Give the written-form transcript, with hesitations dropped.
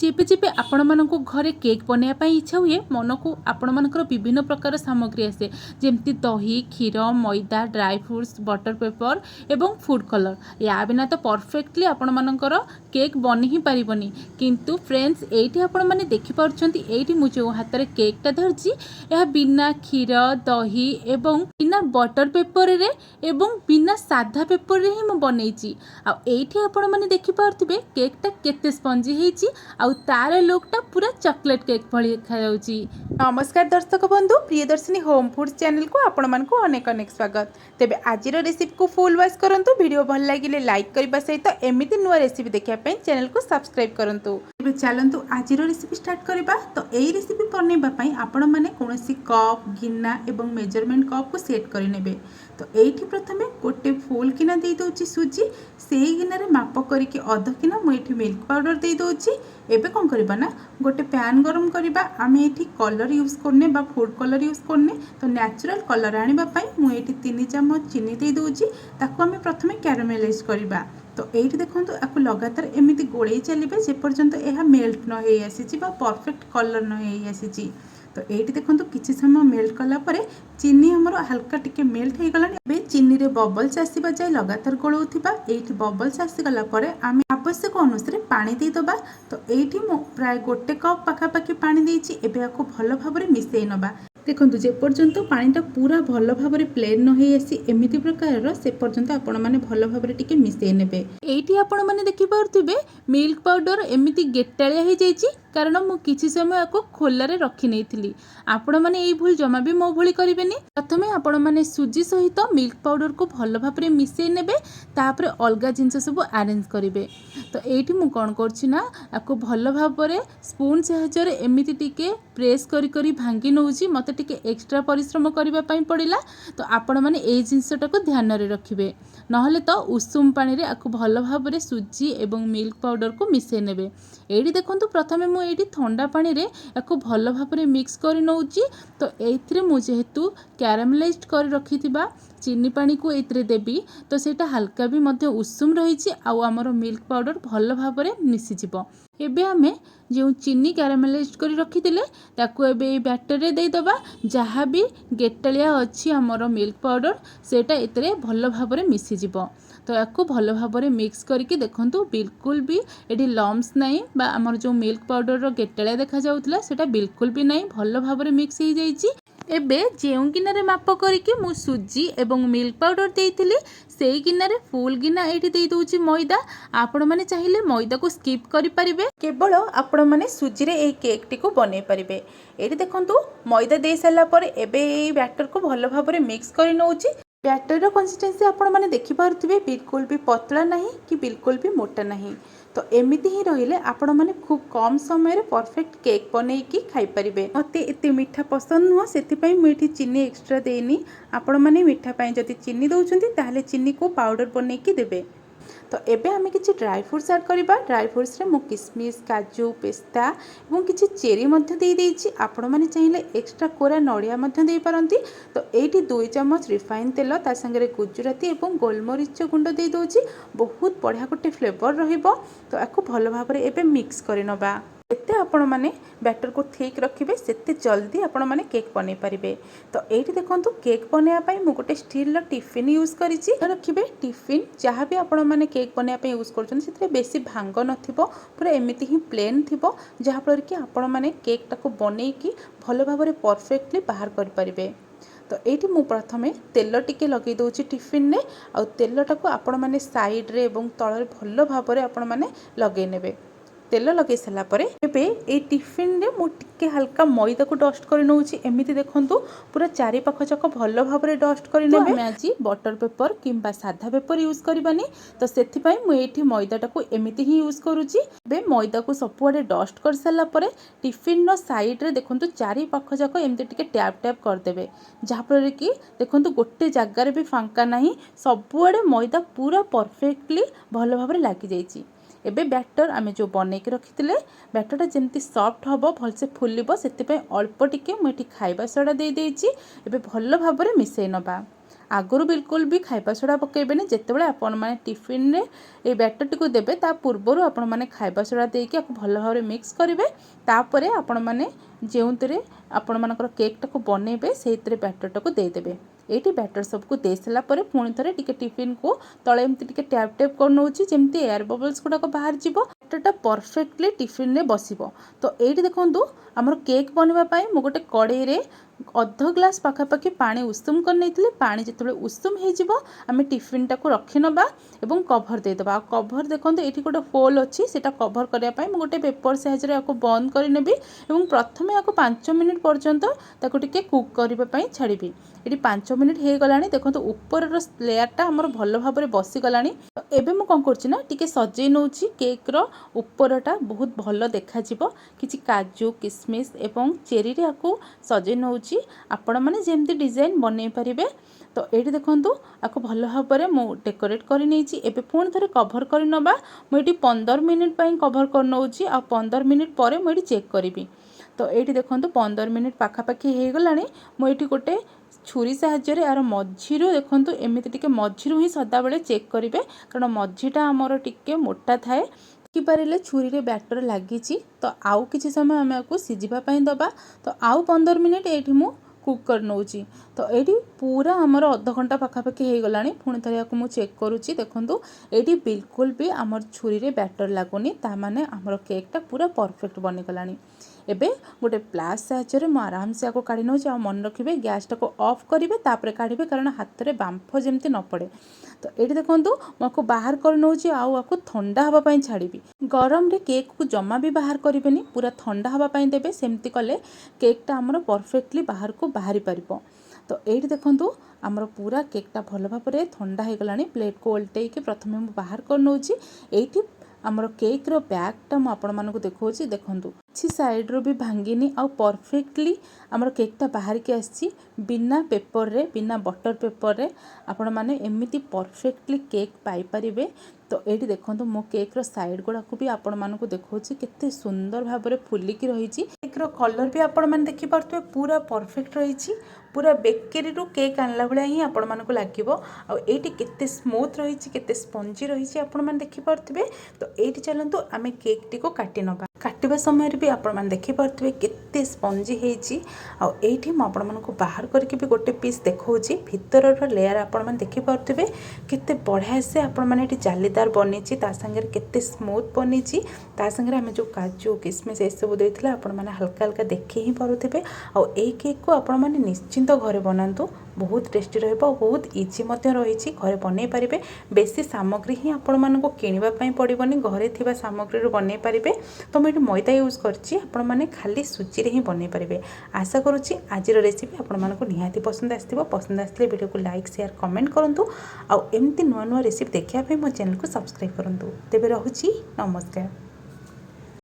जेबे जेबे आपण मानक घरे केक बनवाई इच्छा हुए मन को आपण मानकर विभिन्न प्रकार सामग्री आसे जमती दही क्षीर मैदा ड्राई फ्रूट्स बटर पेपर एवं फूड कलर या बिना तो परफेक्टली आपण मानकर केक बनी ही पारिबनी। किंतु फ्रेंड्स एठी आपण माने देखि पारुछंती एठी मु जो हाथ रे केकटा धरछि यह बिना क्षीर दही एवं बिना बटर पेपर रे एवं बिना साधा पेपर रे ही मु बनैछि। आ एठी आपण माने देखि पारुथिबे केकटा केते स्पंजी हेछि आ तार लुकटा पूरा चॉकलेट केक भली देखा जाउची। नमस्कार दर्शक बंधु प्रियदर्शिनी होम फूड चैनल को आपण मानकु अनेक अनेक स्वागत। तेबे आजिर रेसिपी को फुल वॉच करंतु वीडियो भल लागिले लाइक करबा सहित एमिति नुवा रेसिपी देखिया पई चैनल को सब्सक्राइब करंतु। तेबे चलंतु आजिर रेसिपी स्टार्ट करबा। तो एई रेसिपी बनैबा पई आपण माने कोनोसी कप गिन्ना एवं मेजरमेंट कप को सेट करि नेबे। तो एठी प्रथमे गोटे फुल गिना दे दोची सुजी सेही गिना रे माप करिके अध गिना मु एठी मिल्क पाउडर दे दोची। एबे कोन करबा ना गोटे पैन गरम करबा आमे एठी कलर यूज करने बा फूड कलर यूज करने। तो नेचुरल कलर आनिबा पई मु एठी 3 चम्मच चीनी दे दोची ताको आमे प्रथमे कैरामेलाइज करबा। तो एठी देखंतु आकु लगातार एमिति गोळेई चलिबे जे पर्यंत एहा मेल्ट न हेई आसीची बा परफेक्ट कलर न हेई आसीची। तो एठी देखंतु किछि समय मेल्ट कला परे चीनी हमरो हल्का टिके मेल्ट हे गलानी। बे चीनी रे बबल्स आसीबा जाय लगातार गोळौथिबा। एठी बबल्स आसी गला परे आमे आवश्यक अनुसार पानी दे दबा। तो एठी मो प्राय गोटे कप पाखा पाखी पानी देछि। एबे आको भलो भाबरे मिसेई नबा। देखंतु जे पर्यंत पानीटा पूरा भलो भाबरे प्लेन न हेई आसी एमिति प्रकार से पर्यंत आपण माने भलो भाबरे टिके मिसेई नेबे। एठी आपण माने देखि पारुथिबे मिल्क पाउडर एमिति गेट्टालिया हे जाईछि कारण मु किछि समय को खोला रे रखि नेइथिली। आपण माने एई भूल जमा भी मो भूली करिवेनी। प्रथमे आपण माने सुजी सहित मिल्क पाउडर को भलो भाबरे मिसेई नेबे तापरे अलगा जिंस सब अरेंज करिवे। तो एठी मु कोन करछि ना आको भलो भाबरे स्पून सहायता रे एमिति टिके प्रेस करी करी भांगी नउछि। मते टिके एक्स्ट्रा परिश्रम करिबा पई पड़िला। तो आपण माने एई जिंसटा को ध्यान रे रखिबे नहले तो उषुम पानी रे आको भलो भाबरे सुजी एवं मिल्क पाउडर को मिसेई नेबे। एठी देखंतु प्रथमे मु एठी ठंडा पानी रे आको भलो भाबरे मिक्स करि नउछि। तो एथिरे मु जेहेतु कैरामेलाइज्ड कर रखिथिबा चीनी पानी को एथिरे देबी तो सेटा हल्का भी मध्य उषुम रहिछि आ हमर मिल्क पाउडर भलो भाबरे मिसि जिवो। एबे हमें जो चीनी कैरामेलाइज्ड कर रखिथिले ताको एबे बैटर रे दे दबा। जहाँ भी गेट्टालिया अछि हमर मिल्क पाउडर सेटा एथिरे भलो भाबरे मिसि जिवो। तो याको भलो भाबरे मिक्स करके देखंतु बिल्कुल भी एठी लम्स नाही बा हमर जो मिल्क पाउडर रो गेट्टालिया देखा जाउतला सेटा बिल्कुल भी नाही भलो भाबरे मिक्स हे जाईछि। एबे जेउ गिना रे माप करिके मु सुजी एवं मिल्क पाउडर देइथिली सेई गिना रे फुल गिना एठी देइ दोछि मैदा। आपण माने चाहिले मैदा को स्किप करि परिबे केवल आपण माने सुजी रे ए केक टी को बनै परिबे। एठी देखंतु मैदा देइ सला पर एबे ए बैटर को भलो भाबरे मिक्स करि नउछि। बैटर रो कंसिस्टेंसी आपण माने देखि पारुथिबे बिल्कुल भी पतला नाही कि बिल्कुल भी मोटा नाही। तो एमिति ही रहिले आपण माने खूब कम समय रे परफेक्ट केक बनै की खाइ परिबे। मते एते मीठा पसंद नुह सेति पई मु एठी चीनी एक्स्ट्रा देनी। आपण माने मीठा पई जति चीनी दउछंती ताले चीनी को पाउडर बनै की देबे। तो एबे हमें किछि ड्राई फ्रूट्स ऐड करिबा। ड्राई फ्रूट्स रे मु किशमिश काजू पिस्ता एवं किछि चेरी मध्ये देइ देइछि। आपण माने चाहिले एक्स्ट्रा कोरा नडिया मध्ये देइ पारंती। तो एठी 2 चम्मच रिफाइन तेल ता संगे गुजराती एवं गोलमरीच गुंड देइ दोछि बहुत बढ़िया गोटे फ्लेवर रहिबो। तो आको भलो भाबरे एबे मिक्स करि नबा। एते आपण माने बैटर को ठीक रखिबे सेते जल्दी आपण माने केक बनै परिबे। तो एठी देखंतु केक बनैया पई मु गोटे स्टील टिफिन यूज करिछि। रखिबे टिफिन जहाँ भी आपण माने केक बनैया पई यूज करछन सेते बेसी भांग नथिबो पूरा एमिति ही प्लेन थिबो जहाँ फल कि आपण माने केक टाको बनै की भलो भाबरे परफेक्टली बाहर कर परिबे। तो एठी मु प्रथमे तेल टिके लगे दोछि टिफिन ने आ तेल टाको आपण माने साइड रे एवं तळ भलो भाबरे आपण माने लगे नेबे। तेल लगे सला परे एबे ए टिफिन रे मु टिके हल्का मैदा को डस्ट कर नउछि। एमिति देखंतु पूरा चारि पाख चक भलो भाबरे डस्ट कर नेबे। हम आज बटर पेपर किंबा साधा पेपर यूज करबानी। तो सेथि पई मु एठी मैदा टाको एमिति ही यूज करूछि। एबे मैदा को सबुआडे डस्ट कर सला परे टिफिन नो साइड रे देखंतु चारि पाख चक एमिति टिके टैप टैप कर देबे जहाँ फल कि देखंतु गोटे जगार भी फांका नाही सबुआडे मैदा पूरा परफेक्टली भलो भाबरे लागि जाईछि। एबे बैटर आमे जो बनै के रखिथिले बैटरटा जेमती सॉफ्ट हबो भलसे फुलिबो सेति पई अल्प टिके मु एठी खाइबा सोडा दे देइछि। एबे भलो भाबरे मिसै नबा। आगुरी बिल्कुल भी खाइबा सोडा पकेबेनी। जेतेबेले आपण माने टिफिन रे ए बैटर टिको देबे ता पूर्वरु आपण माने खाइबा सोडा देके आपको भल भाव मिक्स करेंगे। तापरे आपण माने जेउतरे आपण मानकर केक टाको बनेबे सेइतरे बैटर टाको देदेबे। एटी बैटर सबको दे सारा पर पुणी थे टिके टिफिन को तले एमती टिके टैप टैप कर नौची जेमती एयर बबल्स गुड़ाक बाहर जीवो बैटरटा परफेक्टली टिफिन रे बसिबो। तो एटी देखंतु हमर केक बनवा पई मु गोटे कड़ाई रे अध ग्लास पाखापाखि पानी उषुम कर नहीं पानी जिते उषुम हो आम टिफिन टाक रखी नवा और कभर देदेबा। कभर देखो ये गोटे होल अच्छी से कभर करने गोटे पेपर साइज रे बंद करें और प्रथम या 5 मिनिट पर्यंत टिके कुक करने छाड़ी। ये 5 मिनिट हो गला देखो ऊपर लेयरटा आमर भल भाव बसीगला। एबे मु कौन करना टिके सजे नौ केक ऊपरटा बहुत भल देखा कि काजू किसमिस एवं चेरी रे आपको सजे नौ आपण मैंने जमी डिजाइन बनई पारे। तो ये देखूँ आपको भल भाव में डेकोरेट कर पुणी थे कभर कर नवा मुझे 15 मिनिट कभर कर नौ 15 मिनिट पर मुझे चेक करी। तो ये देखो 15 मिनिट पाखापाखि हो गला। मुझे गोटे छुरी साहाय्य यार मझीरू देखूँ एमती टिके मझीरू ही सदाबले चेक करेंगे कारण मझीटा आमर टिके मोटा थाए पारे छुरी रे बैटर लगी। तो आउ किसी समय आम आपको सीझापी दबा। तो आउ 15 मिनिट ये मु कुक कर नौ। तो ये पूरा आमर अध घंटा पाखापाखि हो गला। पुणी थे आपको मुझे चेक करुँची देखूँ ये बिल्कुल भी आमर छुरी रे बैटर लगुनि ताने आमर केकटा पूरा परफेक्ट बनीगला। एबे गोटे प्लास साहाय्य में आराम से आपको काढ़ी नौ मन रखिए गैस टाक ऑफ करेंगे तापर काढ़े कारण हाथ में बांफ जमी न पड़े। तो ये देखूँ मुझे बाहर कर नौ आपको ठंडा हाँपाई छाड़ी। गरम रे केक को जमा भी बाहर करेंगे पूरा ठंडा हाँपाई देवे सेमती कले केकटा आमर परफेक्टली बाहर को बाहरी पार। तो ये देखूँ आमर पूरा केकटा भल भाव में ठंडा हो गला। प्लेट को उल्टे प्रथम मुझे बाहर कर नौ। आमर केक रो बैगटा मुझे देखा देखूँ किसी साइड्रु भी भांगिनी आउ परफेक्टली आमर केकटा बाहर के आसी बिना पेपर रे बिना बटर पेपर रे आपण माने एमिति परफेक्टली केक पाई परिबे। तो ये देखो मो केक रो साइड गुड़ाक भी आपण मानकु देखौछि केते सुंदर भाव में फुलिकी रही। केक रो कलर भी आपण माने देखि पारथुबे पूरा परफेक्ट रही। पूरा बेकरी रू केक आणला भलिया ही आपण मानकु लागिवो। आ एटी केते स्मूथ रही केते स्पंजी रही आपण माने देखि पारथुबे। तो एटी चलंतु आमे केक टी को काटी नबा। काटिबा समय भी आपण माने देखि पारथुबे केते स्पंजी हेछि। आ एठी म आपण मानकु बाहर करके भी गोटे पीस देखौछि भितर रो लेयर आपण माने देखि पारथुबे केते बढ़िया से आपण माने एटी जालीदार बनीछि ता संगे केते स्मूथ बनीछि। ता संगे आमे जो काजू किसमिस ए सब देथिले आपण माने हल्का हल्का देखि ही पारुथिबे। आ ए केक को आपण माने निश्चिंत घरे बनातु बहुत टेस्टी रहबो बहुत इजी मध्य रही घरे बनै पारिबे। बेसी सामग्री ही आपण मानको किनिबा पई पड़िबनी घरे थिबा सामग्री रो बनै पारिबे। तो मैं मैदा यूज करछि आपण माने खाली सुजी रे ही बनै पारिबे। आशा करूछि आज रेसिपी आपण मानको निहाती पसंद आस्थिबो। पसंद आसले वीडियो को लाइक शेयर कमेंट करंतु आ एमती नुआ नुआ रेसिपी देखिया पे मो चैनल को सब्सक्राइब करंतु। तेबे रहुछि नमस्कार।